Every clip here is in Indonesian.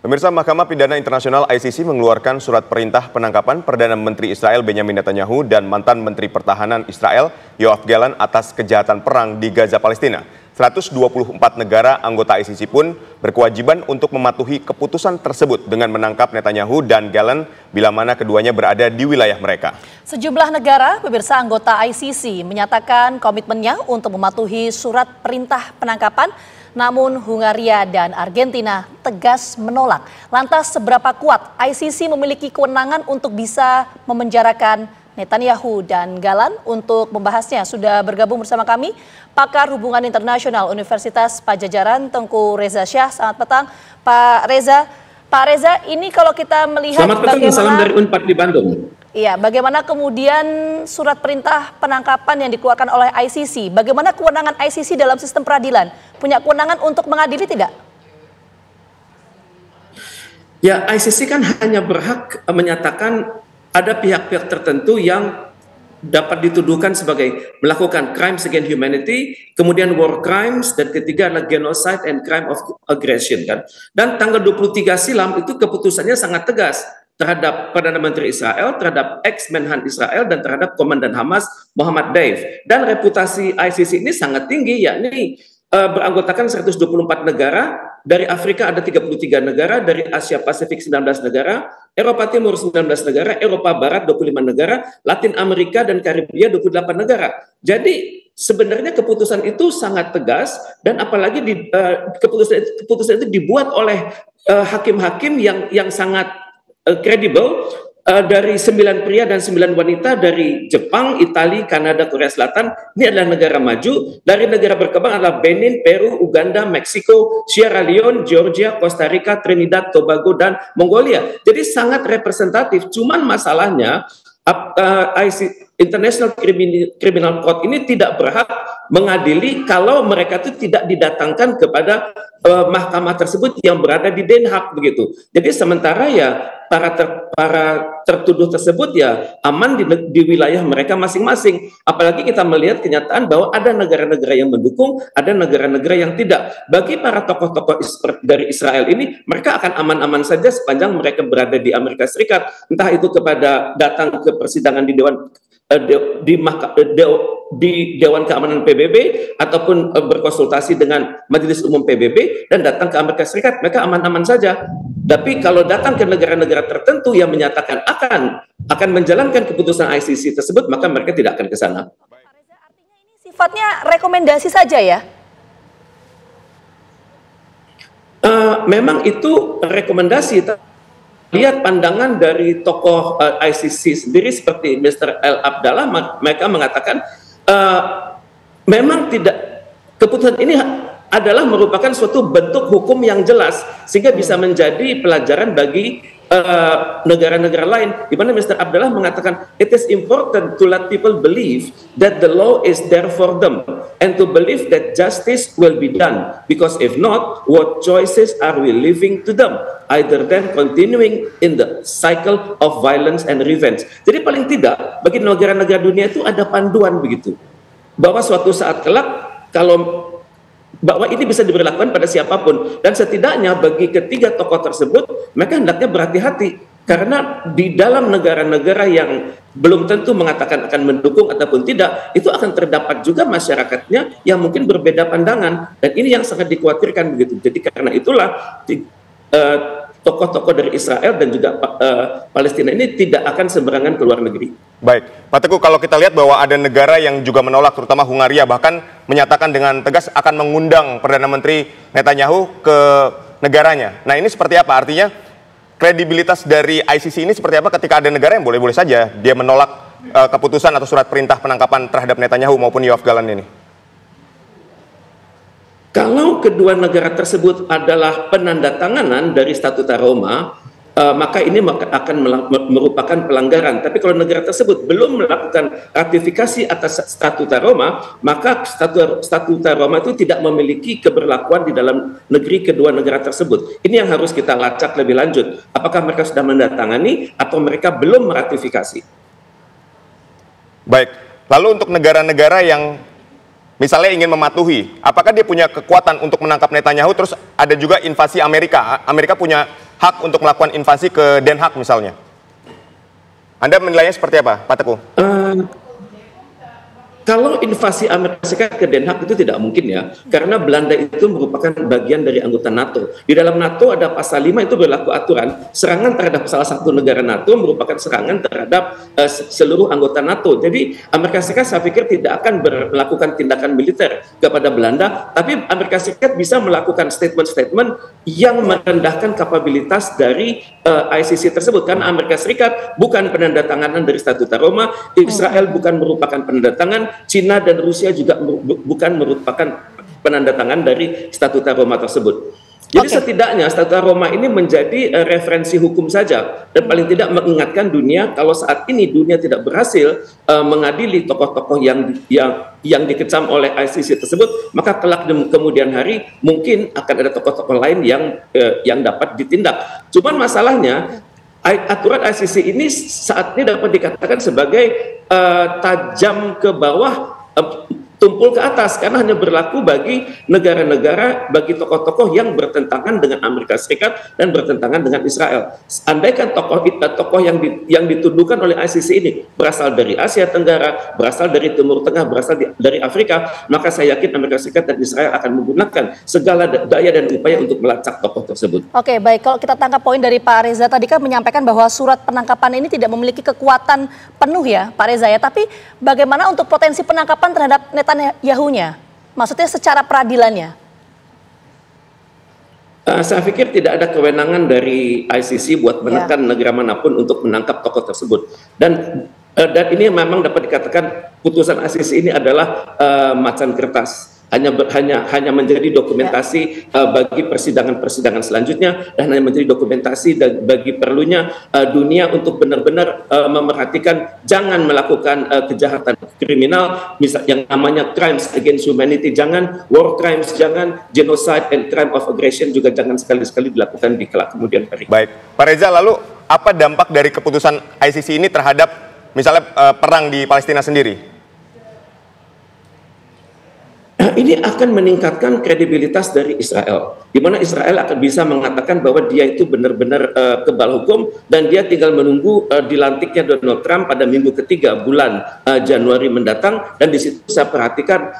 Pemirsa, Mahkamah Pidana Internasional ICC mengeluarkan surat perintah penangkapan Perdana Menteri Israel Benjamin Netanyahu dan mantan Menteri Pertahanan Israel Yoav Gallant atas kejahatan perang di Gaza, Palestina. 124 negara anggota ICC pun berkewajiban untuk mematuhi keputusan tersebut dengan menangkap Netanyahu dan Gallant bila mana keduanya berada di wilayah mereka. Sejumlah negara, pemirsa anggota ICC, menyatakan komitmennya untuk mematuhi surat perintah penangkapan. Namun Hungaria dan Argentina tegas menolak. Lantas seberapa kuat ICC memiliki kewenangan untuk bisa memenjarakan Netanyahu dan Gallant? Untuk membahasnya sudah bergabung bersama kami pakar hubungan internasional Universitas Padjadjaran Tengku Reza Shah. Selamat petang Pak Reza. Pak Reza, ini kalau kita melihat selamat petang, salam dari Unpad di Bandung. Iya, bagaimana kemudian surat perintah penangkapan yang dikeluarkan oleh ICC? Bagaimana kewenangan ICC dalam sistem peradilan? Punya kewenangan untuk mengadili tidak? Ya, ICC kan hanya berhak menyatakan ada pihak-pihak tertentu yang dapat dituduhkan sebagai melakukan crimes against humanity, kemudian war crimes, dan ketiga adalah genocide and crime of aggression kan. Dan tanggal 23 silam itu keputusannya sangat tegas terhadap Perdana Menteri Israel, terhadap ex-Menhan Israel, dan terhadap Komandan Hamas Muhammad Deif. Dan reputasi ICC ini sangat tinggi, yakni beranggotakan 124 negara, dari Afrika ada 33 negara, dari Asia Pasifik 19 negara, Eropa Timur 19 negara, Eropa Barat 25 negara, Latin Amerika dan Karibia 28 negara. Jadi sebenarnya keputusan itu sangat tegas, dan apalagi keputusan itu dibuat oleh hakim-hakim yang sangat kredibel, dari 9 pria dan 9 wanita dari Jepang, Italia, Kanada, Korea Selatan. Ini adalah negara maju. Dari negara berkembang adalah Benin, Peru, Uganda, Meksiko, Sierra Leone, Georgia, Costa Rica, Trinidad, Tobago, dan Mongolia. Jadi sangat representatif. Cuman masalahnya International Criminal Court ini tidak berhak mengadili kalau mereka itu tidak didatangkan kepada mahkamah tersebut yang berada di Den Haag begitu. Jadi sementara ya para tertuduh tersebut ya aman di wilayah mereka masing-masing. Apalagi kita melihat kenyataan bahwa ada negara-negara yang mendukung, ada negara-negara yang tidak. Bagi para tokoh-tokoh dari Israel ini, mereka akan aman-aman saja sepanjang mereka berada di Amerika Serikat. Entah itu kepada datang ke persidangan di Dewan Keamanan PBB ataupun berkonsultasi dengan Majelis Umum PBB dan datang ke Amerika Serikat, mereka aman-aman saja. Tapi kalau datang ke negara-negara tertentu yang menyatakan akan menjalankan keputusan ICC tersebut, maka mereka tidak akan ke sana. Artinya ini sifatnya rekomendasi saja ya? Memang itu rekomendasi. Lihat pandangan dari tokoh ICC sendiri seperti Mr. El Abdallah, mereka mengatakan memang tidak, keputusan ini adalah merupakan suatu bentuk hukum yang jelas sehingga bisa menjadi pelajaran bagi negara-negara lain, di mana Mr. Abdallah mengatakan it is important to let people believe that the law is there for them and to believe that justice will be done, because if not, what choices are we leaving to them, either than continuing in the cycle of violence and revenge. Jadi paling tidak bagi negara-negara dunia itu ada panduan begitu, bahwa suatu saat kelak bahwa ini bisa diberlakukan pada siapapun, dan setidaknya bagi ketiga tokoh tersebut mereka hendaknya berhati-hati, karena di dalam negara-negara yang belum tentu mengatakan akan mendukung ataupun tidak, itu akan terdapat juga masyarakatnya yang mungkin berbeda pandangan, dan ini yang sangat dikhawatirkan begitu. Jadi karena itulah tokoh-tokoh dari Israel dan juga Palestina ini tidak akan sembarangan ke luar negeri. Baik, Pak Teguh, kalau kita lihat bahwa ada negara yang juga menolak, terutama Hungaria, bahkan menyatakan dengan tegas akan mengundang Perdana Menteri Netanyahu ke negaranya. Nah, ini seperti apa? Artinya kredibilitas dari ICC ini seperti apa ketika ada negara yang boleh-boleh saja dia menolak keputusan atau surat perintah penangkapan terhadap Netanyahu maupun Yoav Gallant ini? Kalau kedua negara tersebut adalah penandatanganan dari Statuta Roma, maka ini akan merupakan pelanggaran. Tapi kalau negara tersebut belum melakukan ratifikasi atas Statuta Roma, maka Statuta Roma itu tidak memiliki keberlakuan di dalam negeri kedua negara tersebut. Ini yang harus kita lacak lebih lanjut. Apakah mereka sudah mendatangani atau mereka belum meratifikasi? Baik, lalu untuk negara-negara yang misalnya ingin mematuhi, apakah dia punya kekuatan untuk menangkap Netanyahu? Terus ada juga invasi Amerika. Amerika punya hak untuk melakukan invasi ke Den Haag misalnya. Anda menilainya seperti apa, Pak Teguh? Kalau invasi Amerika Serikat ke Den Haag itu tidak mungkin ya, karena Belanda itu merupakan bagian dari anggota NATO. Di dalam NATO ada pasal 5 itu berlaku aturan, serangan terhadap salah satu negara NATO merupakan serangan terhadap seluruh anggota NATO. Jadi Amerika Serikat saya pikir tidak akan melakukan tindakan militer kepada Belanda, tapi Amerika Serikat bisa melakukan statement-statement yang merendahkan kapabilitas dari ICC tersebut. Karena Amerika Serikat bukan penandatanganan dari Statuta Roma, Israel bukan merupakan penandatangan, Cina dan Rusia juga bukan merupakan penandatangan dari Statuta Roma tersebut. Jadi setidaknya Statuta Roma ini menjadi referensi hukum saja, dan paling tidak mengingatkan dunia kalau saat ini dunia tidak berhasil mengadili tokoh-tokoh yang dikecam oleh ICC tersebut, maka kelak kemudian hari mungkin akan ada tokoh-tokoh lain yang dapat ditindak. Cuman masalahnya aturan ICC ini saat ini dapat dikatakan sebagai tajam ke bawah, tumpul ke atas, karena hanya berlaku bagi negara-negara, bagi tokoh-tokoh yang bertentangan dengan Amerika Serikat dan bertentangan dengan Israel. Andaikan tokoh yang dituduhkan oleh ICC ini berasal dari Asia Tenggara, berasal dari Timur Tengah, berasal dari Afrika, maka saya yakin Amerika Serikat dan Israel akan menggunakan segala daya dan upaya untuk melacak tokoh tersebut. Oke, baik. Kalau kita tangkap poin dari Pak Reza tadi kan menyampaikan bahwa surat penangkapan ini tidak memiliki kekuatan penuh ya, Pak Reza ya. Tapi bagaimana untuk potensi penangkapan terhadap Netanyahu-nya? Maksudnya secara peradilannya? Saya pikir tidak ada kewenangan dari ICC buat menekan negara manapun untuk menangkap tokoh tersebut. Dan ini memang dapat dikatakan putusan ICC ini adalah macan kertas. Hanya menjadi dokumentasi bagi persidangan-persidangan selanjutnya, dan hanya menjadi dokumentasi bagi perlunya dunia untuk benar-benar memerhatikan jangan melakukan kejahatan kriminal, misal yang namanya crimes against humanity, jangan war crimes, jangan genocide and crime of aggression juga jangan sekali-sekali dilakukan di kelak kemudian hari. Baik, Pak Reza, lalu apa dampak dari keputusan ICC ini terhadap misalnya perang di Palestina sendiri? Ini akan meningkatkan kredibilitas dari Israel, di mana Israel akan bisa mengatakan bahwa dia itu benar-benar kebal hukum, dan dia tinggal menunggu dilantiknya Donald Trump pada minggu ketiga bulan Januari mendatang. Dan di situ saya perhatikan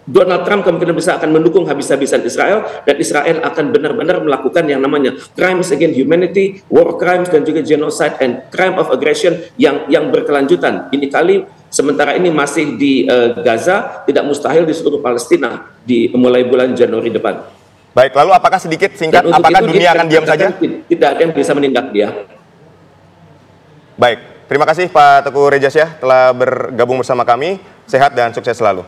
Donald Trump kemungkinan besar akan mendukung habis-habisan Israel, dan Israel akan benar-benar melakukan yang namanya crimes against humanity, war crimes, dan juga genocide and crime of aggression yang berkelanjutan. Ini kali sementara ini masih di Gaza, tidak mustahil di seluruh Palestina mulai bulan Januari depan. Baik, lalu apakah sedikit singkat, apakah dunia akan diam saja? Tidak ada yang bisa menindak dia. Baik, terima kasih Pak Teguh Rejasyah telah bergabung bersama kami. Sehat dan sukses selalu.